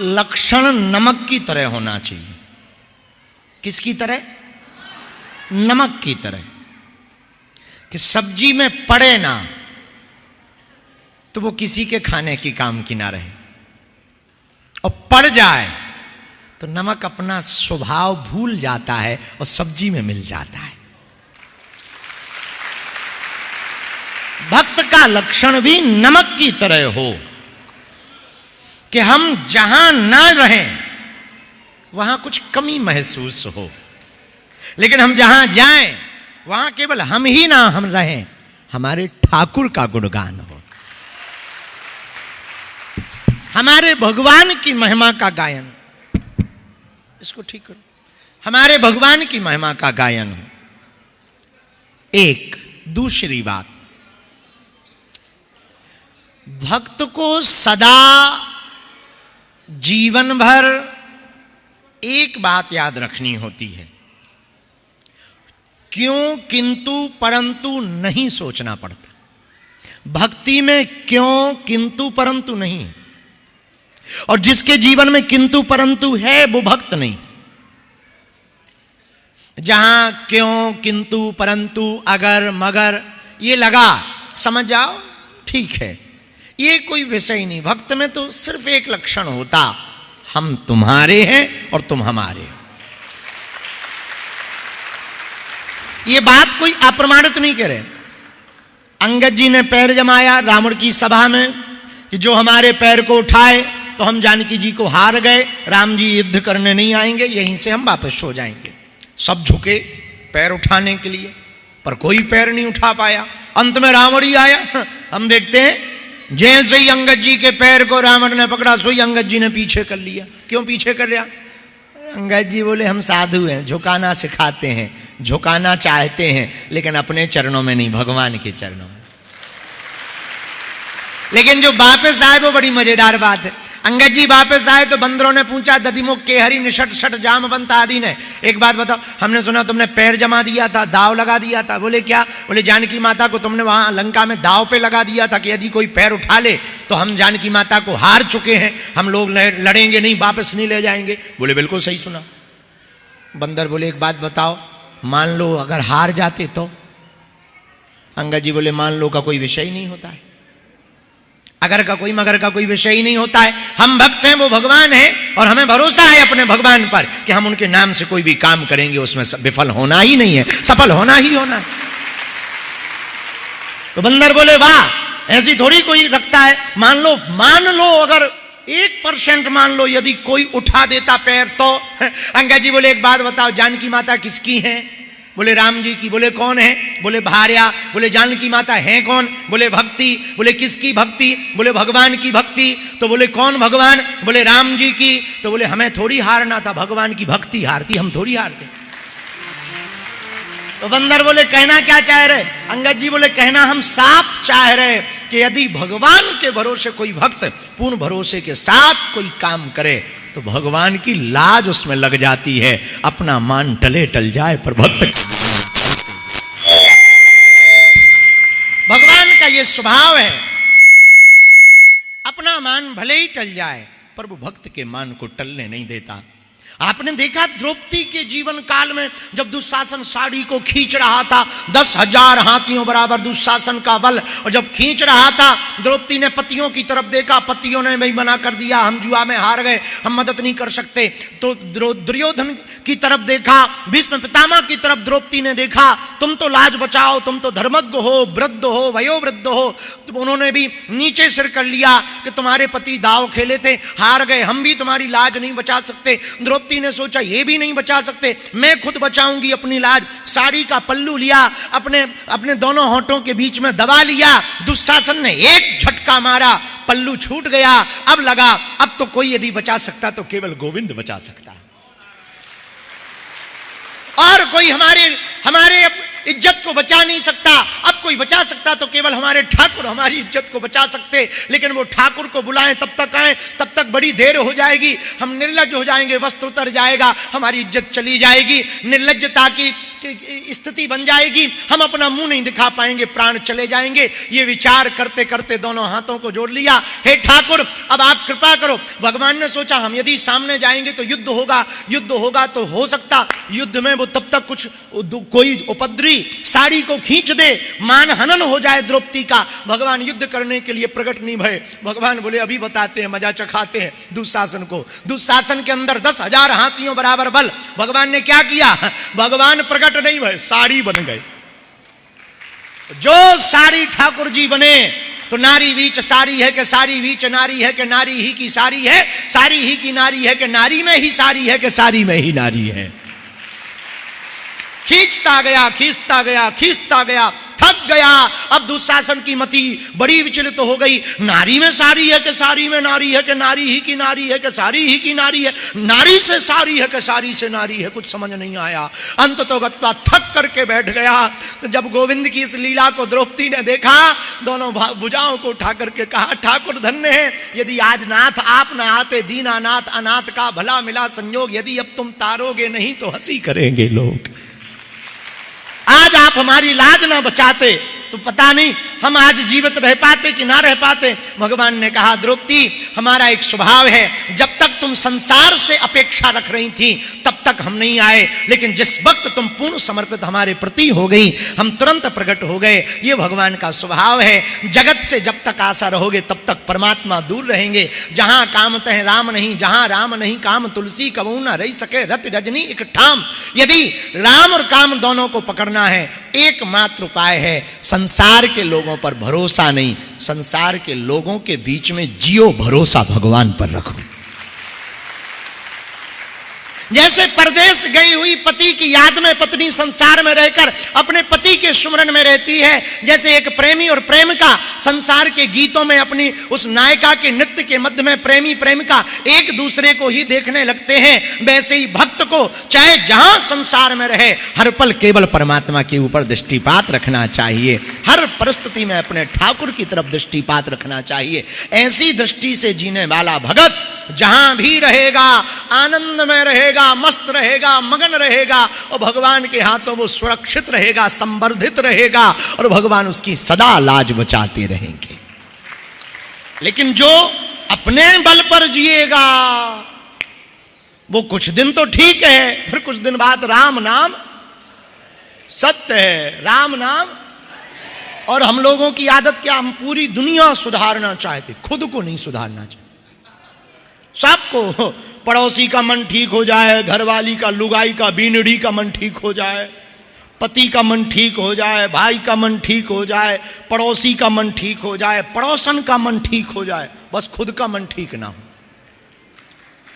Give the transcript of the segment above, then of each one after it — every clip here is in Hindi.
लक्षण नमक की तरह होना चाहिए। किसकी तरह? नमक की तरह, कि सब्जी में पड़े ना तो वो किसी के खाने की काम की ना रहे, और पड़ जाए तो नमक अपना स्वभाव भूल जाता है और सब्जी में मिल जाता है। भक्त का लक्षण भी नमक की तरह हो, कि हम जहां ना रहें वहां कुछ कमी महसूस हो, लेकिन हम जहां जाएं वहां केवल हम ही ना हम रहें, हमारे ठाकुर का गुणगान हो, हमारे भगवान की महिमा का गायन, इसको ठीक करो, हमारे भगवान की महिमा का गायन हो। एक दूसरी बात, भक्त को सदा जीवन भर एक बात याद रखनी होती है, क्यों किंतु परंतु नहीं सोचना पड़ता। भक्ति में क्यों किंतु परंतु नहीं, और जिसके जीवन में किंतु परंतु है वो भक्त नहीं। जहां क्यों किंतु परंतु अगर मगर ये लगा, समझ जाओ ठीक है, ये कोई विषय ही नहीं। भक्त में तो सिर्फ एक लक्षण होता, हम तुम्हारे हैं और तुम हमारे। ये बात कोई अप्रमाणित नहीं कह रहे। अंगद जी ने पैर जमाया रावण की सभा में कि जो हमारे पैर को उठाए तो हम जानकी जी को हार गए, राम जी युद्ध करने नहीं आएंगे, यहीं से हम वापस हो जाएंगे। सब झुके पैर उठाने के लिए, पर कोई पैर नहीं उठा पाया। अंत में रावण ही आया। हम देखते हैं जैसे ही अंगद जी के पैर को रावण ने पकड़ा, सो ही अंगद जी ने पीछे कर लिया। क्यों पीछे कर लिया? अंगद जी बोले हम साधु हैं, झुकाना सिखाते हैं, झुकाना चाहते हैं, लेकिन अपने चरणों में नहीं, भगवान के चरणों में। लेकिन जो वापस आए वो बड़ी मजेदार बात है। अंगद जी वापस आए तो बंदरों ने पूछा, दधिमुख के हरि निषट शट जामवंत आदि ने, एक बात बताओ, हमने सुना तुमने पैर जमा दिया था, दाव लगा दिया था। बोले क्या? बोले जानकी माता को तुमने वहां लंका में दाव पे लगा दिया था कि यदि कोई पैर उठा ले तो हम जानकी माता को हार चुके हैं, हम लोग लड़ेंगे नहीं, वापस नहीं ले जाएंगे। बोले बिल्कुल सही सुना। बंदर बोले एक बात बताओ, मान लो अगर हार जाते तो? अंगद जी बोले मान लो का कोई विषय ही नहीं होता है, अगर का कोई मगर का कोई विषय ही नहीं होता है। हम भक्त हैं, वो भगवान है, और हमें भरोसा है अपने भगवान पर कि हम उनके नाम से कोई भी काम करेंगे उसमें विफल होना ही नहीं है, सफल होना ही होना है। तो बंदर बोले वाह, ऐसी थोड़ी कोई रखता है। मान लो अगर 1% मान लो यदि कोई उठा देता पैर तो? अंगद जी बोले एक बात बताओ, जानकी माता किसकी है? बोले राम जी की। बोले कौन है? बोले भार्या। बोले जानकी माता है कौन? बोले भक्ति। बोले किसकी भक्ति? बोले भगवान की भक्ति। तो बोले कौन भगवान? बोले राम जी की। तो बोले हमें थोड़ी हारना था, भगवान की भक्ति हारती, हम थोड़ी हारते। तो बंदर बोले कहना क्या चाह रहे? अंगद जी बोले कहना हम साफ चाह रहे कि यदि भगवान के भरोसे कोई भक्त पूर्ण भरोसे के साथ कोई काम करे तो भगवान की लाज उसमें लग जाती है। अपना मान टले टल जाए पर भक्त, भगवान का ये स्वभाव है, अपना मान भले ही टल जाए पर वो भक्त के मान को टलने नहीं देता। आपने देखा द्रौपदी के जीवन काल में जब दुशासन साड़ी को खींच रहा था, 10,000 हाथियों बराबर दुशासन का बल, और जब खींच रहा था द्रौपदी ने पतियों की तरफ देखा, पतियों ने भाई मना कर दिया, हम जुआ में हार गए, हम मदद नहीं कर सकते। तो दुर्योधन की तरफ देखा, भीष्म पितामह की तरफ द्रौपदी ने देखा, तुम तो लाज बचाओ, तुम तो धर्मज्ञ हो, वृद्ध हो, वयोवृद्ध हो। तो उन्होंने भी नीचे सिर कर लिया कि तुम्हारे पति दाव खेले थे, हार गए, हम भी तुम्हारी लाज नहीं बचा सकते। द्रौपदी ने सोचा ये भी नहीं बचा सकते, मैं खुद बचाऊंगी अपनी लाज। साड़ी का पल्लू लिया, अपने दोनों होठों के बीच में दबा लिया, दुशासन ने एक झटका मारा, पल्लू छूट गया। अब लगा अब तो कोई यदि बचा सकता तो केवल गोविंद बचा सकता, और कोई हमारे इज्जत को बचा नहीं सकता। अब कोई बचा सकता तो केवल हमारे ठाकुर हमारी इज्जत को बचा सकते, लेकिन वो ठाकुर को बुलाएं तब तक आए, तब तक बड़ी देर हो जाएगी, हम निर्लज्ज हो जाएंगे, वस्त्र उतर जाएगा, हमारी इज्जत चली जाएगी, निर्लज्जता की स्थिति बन जाएगी, हम अपना मुंह नहीं दिखा पाएंगे, प्राण चले जाएंगे। ये विचार करते करते दोनों हाथों को जोड़ लिया, हे ठाकुर अब आप कृपा करो। भगवान ने सोचा हम यदि सामने जाएंगे तो युद्ध होगा तो हो सकता युद्ध में वो तब तक कुछ कोई उपद्रवी साड़ी को खींच दे, मान हनन हो जाए द्रौपदी का। भगवान युद्ध करने के लिए प्रकट नहीं भय। भगवान बोले अभी बताते हैं, मजा चखाते हैं दुशासन को। दुशासन के अंदर 10,000 हाथियों बराबर बल। भगवान ने क्या किया? भगवान प्रकट नहीं भय, साड़ी बन गए। जो साड़ी ठाकुर जी बने तो नारी बीच सारी है कि सारी बीच नारी है कि नारी ही की सारी है, सारी ही की नारी है कि नारी में ही सारी है कि सारी में ही नारी है। खींचता गया खींचता गया खींचता गया, थक गया। अब दुशासन की मति बड़ी विचलित हो गई। नारी में सारी है कि सारी में नारी है कि नारी ही की नारी है कि सारी ही की नारी है, नारी से सारी है कि सारी से नारी है, कुछ समझ नहीं आया। अंत तो गत्वा थक करके बैठ गया। तो जब गोविंद की इस लीला को द्रौपदी ने देखा, दोनों भुजाओं को उठा करके कहा ठाकुर धन्य है, यदि आज नाथ आप न आते, दीनानाथ अनाथ का भला मिला संयोग, यदि अब तुम तारोगे नहीं तो हंसी करेंगे लोग। आज आप हमारी लाज ना बचाते तो पता नहीं हम आज जीवित रह पाते कि ना रह पाते। भगवान ने कहा द्रौपदी हमारा एक स्वभाव है, जब तक तुम संसार से अपेक्षा रख रही थी तब तक हम नहीं आए, लेकिन जिस वक्त तुम पूर्ण समर्पित हमारे प्रति हो गई हम तुरंत प्रकट हो गए। ये भगवान का स्वभाव है। जगत से जब तक आशा रहोगे तब तक परमात्मा दूर रहेंगे। जहां काम तह राम नहीं, जहां राम नहीं काम तुलसी कबहू न रही सके रति रजनी एक ठाम। यदि राम और काम दोनों को पकड़ना है, एकमात्र उपाय है संसार के लोगों पर भरोसा नहीं, संसार के लोगों के बीच में जियो भरोसा भगवान पर रखो। जैसे परदेश गई हुई पति की याद में पत्नी संसार में रहकर अपने पति के सुमरन में रहती है, जैसे एक प्रेमी और प्रेमिका संसार के गीतों में अपनी उस नायिका के नृत्य के मध्य में प्रेमी प्रेमिका एक दूसरे को ही देखने लगते हैं, वैसे ही भक्त को चाहे जहां संसार में रहे हर पल केवल परमात्मा के ऊपर दृष्टिपात रखना चाहिए। हर परिस्थिति में अपने ठाकुर की तरफ दृष्टिपात रखना चाहिए। ऐसी दृष्टि से जीने वाला भगत जहां भी रहेगा आनंद में रहेगा, मस्त रहेगा, मगन रहेगा, और भगवान के हाथों वो सुरक्षित रहेगा, संवर्धित रहेगा, और भगवान उसकी सदा लाज बचाते रहेंगे। लेकिन जो अपने बल पर जिएगा वो कुछ दिन तो ठीक है, फिर कुछ दिन बाद राम नाम सत्य है, राम नाम। और हम लोगों की आदत क्या, हम पूरी दुनिया सुधारना चाहते, खुद को नहीं सुधारना चाहते। सबको, पड़ोसी का मन ठीक हो जाए, घरवाली का, लुगाई का, बीनड़ी का मन ठीक हो जाए, पति का मन ठीक हो जाए, भाई का मन ठीक हो जाए, पड़ोसी का मन ठीक हो जाए, पड़ोसन का मन ठीक हो जाए, बस खुद का मन ठीक ना हो।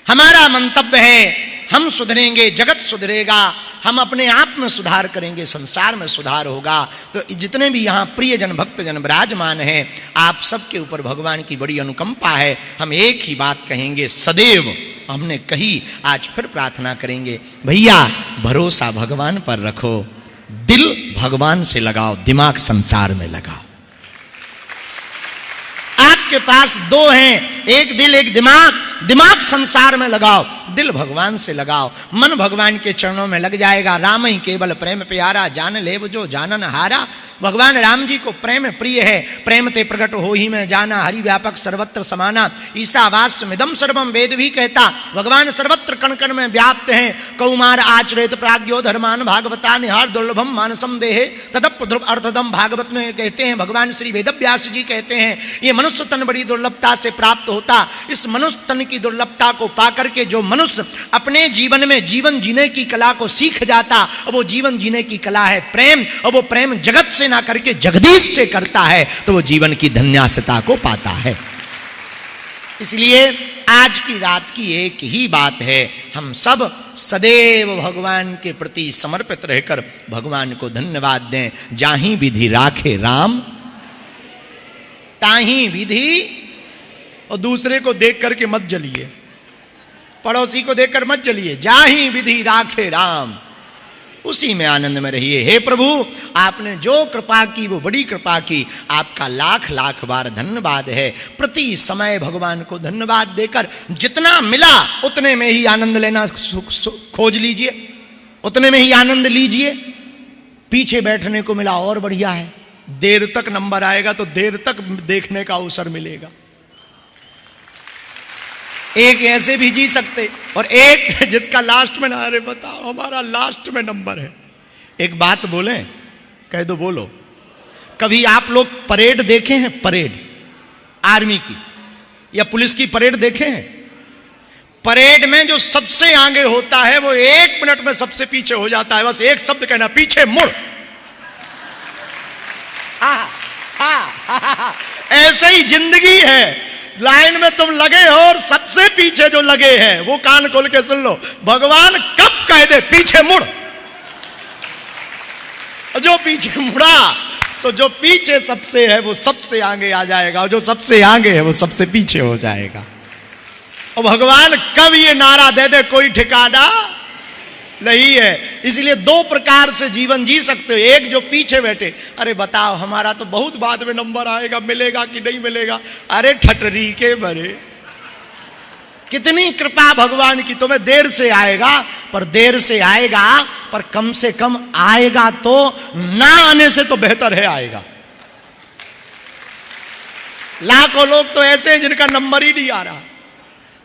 हमारा मंतव्य है हम सुधरेंगे, जगत सुधरेगा, हम अपने आप में सुधार करेंगे, संसार में सुधार होगा। तो जितने भी यहाँ प्रियजन भक्तजन विराजमान हैं, आप सबके ऊपर भगवान की बड़ी अनुकंपा है। हम एक ही बात कहेंगे, सदैव हमने कही, आज फिर प्रार्थना करेंगे, भैया भरोसा भगवान पर रखो, दिल भगवान से लगाओ, दिमाग संसार में लगाओ। आपके पास दो हैं, एक दिल एक दिमाग। दिमाग संसार में लगाओ, दिल भगवान से लगाओ, मन भगवान के चरणों में लग जाएगा। राम ही केवल प्रेम प्यारा, जान लेव जो जानन हारा। भगवान राम जी को प्रेम प्रिय है, प्रेम ते प्रकट हो ही में जाना, हरि व्यापक सर्वत्र समाना, ईशावास्यमिदं सर्वम वेद भी कहता। भगवान सर्वत्र कण कण में व्याप्त हैं। कौमार आचरित प्राज्ञो धर्मान भागवता निहार दुर्लभम मानसम देहे तदप ध्रुव अर्थदम। भागवत में कहते हैं, भगवान श्री वेदव्यास जी कहते हैं, ये मनुष्य तन बड़ी दुर्लभता से प्राप्त होता। इस मनुष्य तन की दुर्लभता को पाकर के जो मनुष्य अपने जीवन में जीवन जीने की कला को सीख जाता, और वो जीवन जीने की कला है प्रेम, और वो प्रेम जगत से ना करके जगदीश से करता है, तो वो जीवन की धन्यासता को पाता है। इसलिए आज की रात की एक ही बात है, हम सब सदैव भगवान के प्रति समर्पित रहकर भगवान को धन्यवाद दें। जाहि विधि राखे राम ताहि विधि। और दूसरे को देख करके मत जलिए, पड़ोसी को देखकर मत जलिए। जाहि विधि राखे राम उसी में आनंद में रहिए। हे प्रभु, आपने जो कृपा की वो बड़ी कृपा की, आपका लाख लाख बार धन्यवाद है। प्रति समय भगवान को धन्यवाद देकर जितना मिला उतने में ही आनंद लेना खोज लीजिए, उतने में ही आनंद लीजिए। पीछे बैठने को मिला और बढ़िया है, देर तक नंबर आएगा तो देर तक देखने का अवसर मिलेगा। एक ऐसे भी जी सकते और एक जिसका लास्ट में ना, अरे बताओ हमारा लास्ट में नंबर है। एक बात बोले, कह दो बोलो, कभी आप लोग परेड देखे हैं? परेड आर्मी की या पुलिस की परेड देखे हैं? परेड में जो सबसे आगे होता है वो 1 मिनट में सबसे पीछे हो जाता है। बस एक शब्द कहना, पीछे मुड़। ऐसे ही जिंदगी है, लाइन में तुम लगे हो और सबसे पीछे जो लगे हैं वो कान खोल के सुन लो, भगवान कब कह दे पीछे मुड़, जो पीछे मुड़ा सो जो पीछे सबसे है वो सबसे आगे आ जाएगा, और जो सबसे आगे है वो सबसे पीछे हो जाएगा। और भगवान कब ये नारा दे दे कोई ठिकाना नहीं है। इसलिए 2 प्रकार से जीवन जी सकते हो। एक जो पीछे बैठे, अरे बताओ हमारा तो बहुत बाद में नंबर आएगा, मिलेगा कि नहीं मिलेगा। अरे ठटरी के बरे, कितनी कृपा भगवान की, तुम्हें देर से आएगा पर देर से आएगा, पर कम से कम आएगा तो ना आने से तो बेहतर है आएगा। लाखों लोग तो ऐसे हैं जिनका नंबर ही नहीं आ रहा।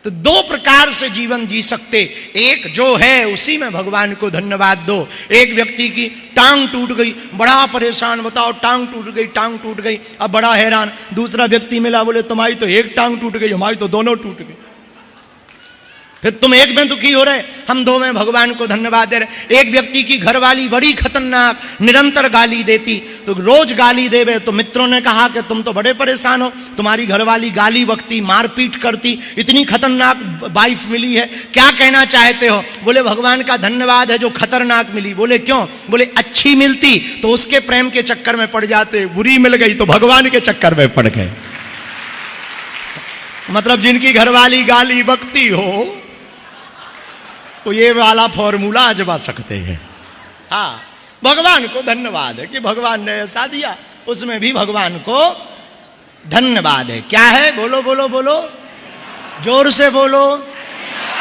तो 2 प्रकार से जीवन जी सकते। एक जो है उसी में भगवान को धन्यवाद दो। एक व्यक्ति की टांग टूट गई, बड़ा परेशान, बताओ टांग टूट गई, अब बड़ा हैरान। दूसरा व्यक्ति मिला, बोले तुम्हारी तो एक टांग टूट गई, हमारी तो दोनों टूट गई। फिर तुम एक में दुखी हो रहे, हम 2 में भगवान को धन्यवाद दे रहे। एक व्यक्ति की घरवाली बड़ी खतरनाक, निरंतर गाली देती, तो रोज गाली देवे, तो मित्रों ने कहा कि तुम तो बड़े परेशान हो, तुम्हारी घरवाली गाली बकती, मारपीट करती, इतनी खतरनाक वाइफ मिली है, क्या कहना चाहते हो? बोले भगवान का धन्यवाद है जो खतरनाक मिली। बोले क्यों? बोले अच्छी मिलती तो उसके प्रेम के चक्कर में पड़ जाते, बुरी मिल गई तो भगवान के चक्कर में पड़ गए। मतलब जिनकी घरवाली गाली बकती हो तो ये वाला फॉर्मूला आजमा सकते हैं। हाँ, भगवान को धन्यवाद है कि भगवान ने ऐसा दिया, उसमें भी भगवान को धन्यवाद है। क्या है? बोलो बोलो बोलो, जोर से बोलो।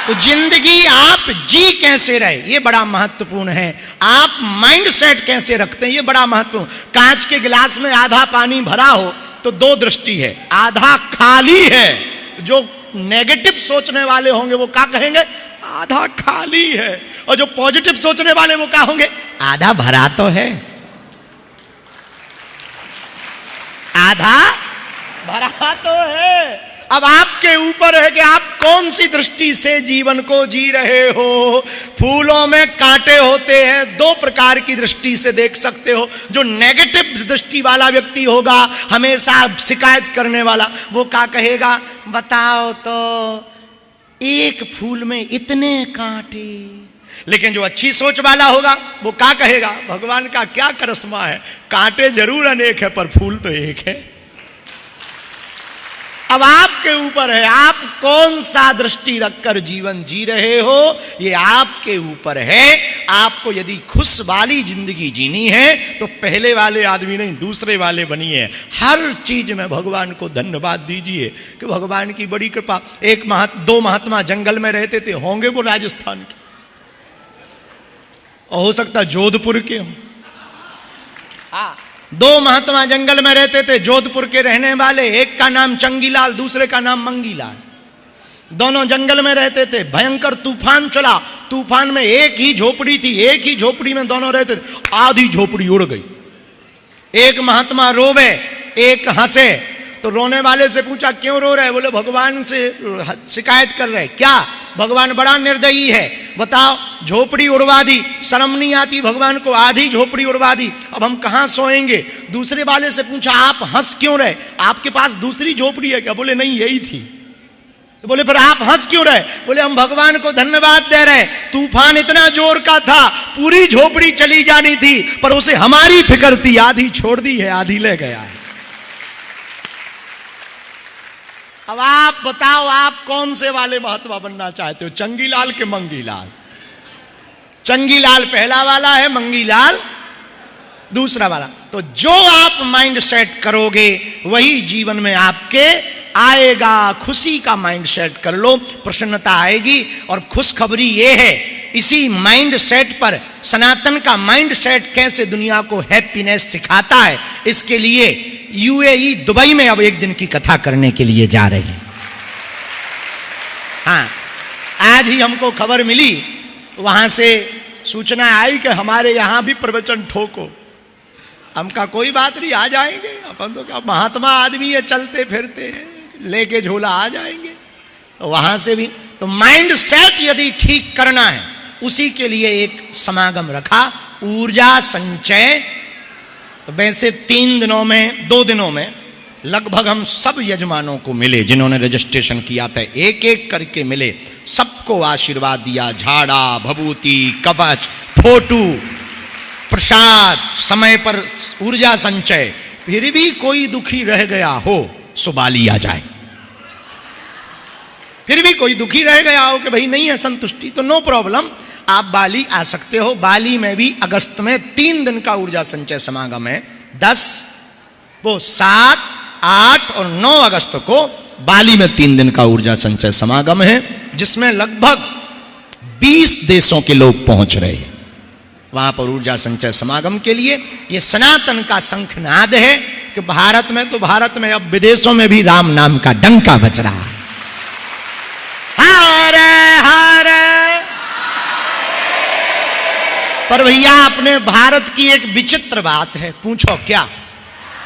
तो जिंदगी आप जी कैसे रहे ये बड़ा महत्वपूर्ण है। आप माइंड सेट कैसे रखते हैं ये बड़ा महत्वपूर्ण। कांच के गिलास में आधा पानी भरा हो तो 2 दृष्टि है, आधा खाली है। जो नेगेटिव सोचने वाले होंगे वो क्या कहेंगे? आधा खाली है। और जो पॉजिटिव सोचने वाले वो क्या होंगे? आधा भरा तो है, आधा भरा तो है। अब आपके ऊपर है कि आप कौन सी दृष्टि से जीवन को जी रहे हो। फूलों में कांटे होते हैं, 2 प्रकार की दृष्टि से देख सकते हो। जो नेगेटिव दृष्टि वाला व्यक्ति होगा, हमेशा शिकायत करने वाला, वो क्या कहेगा? बताओ तो एक फूल में इतने कांटे। लेकिन जो अच्छी सोच वाला होगा वो क्या कहेगा? भगवान का क्या करिश्मा है, कांटे जरूर अनेक है पर फूल तो एक है। अब आपके ऊपर है, आप कौन सा दृष्टि रखकर जीवन जी रहे हो, ये आपके ऊपर है। आपको यदि खुश वाली जिंदगी जीनी है तो पहले वाले आदमी नहीं, दूसरे वाले बनिए। हर चीज में भगवान को धन्यवाद दीजिए कि भगवान की बड़ी कृपा। 2 महात्मा जंगल में रहते थे, होंगे वो राजस्थान के, और हो सकता जोधपुर के हो। 2 महात्मा जंगल में रहते थे, जोधपुर के रहने वाले। एक का नाम चंगीलाल, दूसरे का नाम मंगीलाल। दोनों जंगल में रहते थे। भयंकर तूफान चला, तूफान में एक ही झोपड़ी थी, एक ही झोपड़ी में दोनों रहते थे। आधी झोपड़ी उड़ गई। एक महात्मा रोवे, एक हंसे। तो रोने वाले से पूछा क्यों रो रहे? बोले भगवान से शिकायत कर रहे। क्या? भगवान बड़ा निर्दयी है, बताओ झोपड़ी उड़वा दी, शर्म नहीं आती भगवान को? आधी झोपड़ी उड़वा दी, अब हम कहां सोएंगे? दूसरे वाले से पूछा आप हंस क्यों रहे, आपके पास दूसरी झोपड़ी है क्या? बोले नहीं यही थी। तो बोले फिर आप हंस क्यों रहे? बोले हम भगवान को धन्यवाद दे रहे, तूफान इतना जोर का था, पूरी झोपड़ी चली जानी थी, पर उसे हमारी फिक्र थी, आधी छोड़ दी है, आधी ले गया है। अब आप बताओ आप कौन से वाले महात्मा बनना चाहते हो, चंगीलाल के मंगीलाल? चंगीलाल पहला वाला है, मंगीलाल दूसरा वाला। तो जो आप माइंड सेट करोगे वही जीवन में आपके आएगा। खुशी का माइंड सेट कर लो, प्रसन्नता आएगी। और खुशखबरी ये है, इसी माइंड सेट पर सनातन का माइंड सेट कैसे दुनिया को हैप्पीनेस सिखाता है, इसके लिए यूएई दुबई में अब एक दिन की कथा करने के लिए जा रहे हैं। हाँ, आज ही हमको खबर मिली, वहां से सूचना आई कि हमारे यहां भी प्रवचन ठोको। हम का कोई बात नहीं, आ जाएंगे। अपन तो क्या महात्मा आदमी है, चलते फिरते हैं, लेके झोला आ जाएंगे। तो वहां से भी तो माइंड सेट यदि ठीक करना है, उसी के लिए एक समागम रखा, ऊर्जा संचय। तो वैसे 2 दिनों में लगभग हम सब यजमानों को मिले, जिन्होंने रजिस्ट्रेशन किया था, एक एक करके मिले, सबको आशीर्वाद दिया। झाड़ा, भभूति, कवच, फोटू, प्रसाद, समय पर ऊर्जा संचय। फिर भी कोई दुखी रह गया हो सो बाली आ जाए। फिर भी कोई दुखी रह गया हो कि भाई नहीं है संतुष्टि, तो नो प्रॉब्लम, आप बाली आ सकते हो। बाली में भी अगस्त में 3 दिन का ऊर्जा संचय समागम है। 7, 8 और 9 अगस्त को बाली में 3 दिन का ऊर्जा संचय समागम है, जिसमें लगभग 20 देशों के लोग पहुंच रहे हैं वहां पर ऊर्जा संचय समागम के लिए। यह सनातन का शंखनाद है कि भारत में अब विदेशों में भी राम नाम का डंका बज रहा है। हरे हरे। पर भैया अपने भारत की एक विचित्र बात है, पूछो क्या?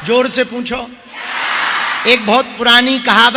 जोर से पूछो। एक बहुत पुरानी कहावत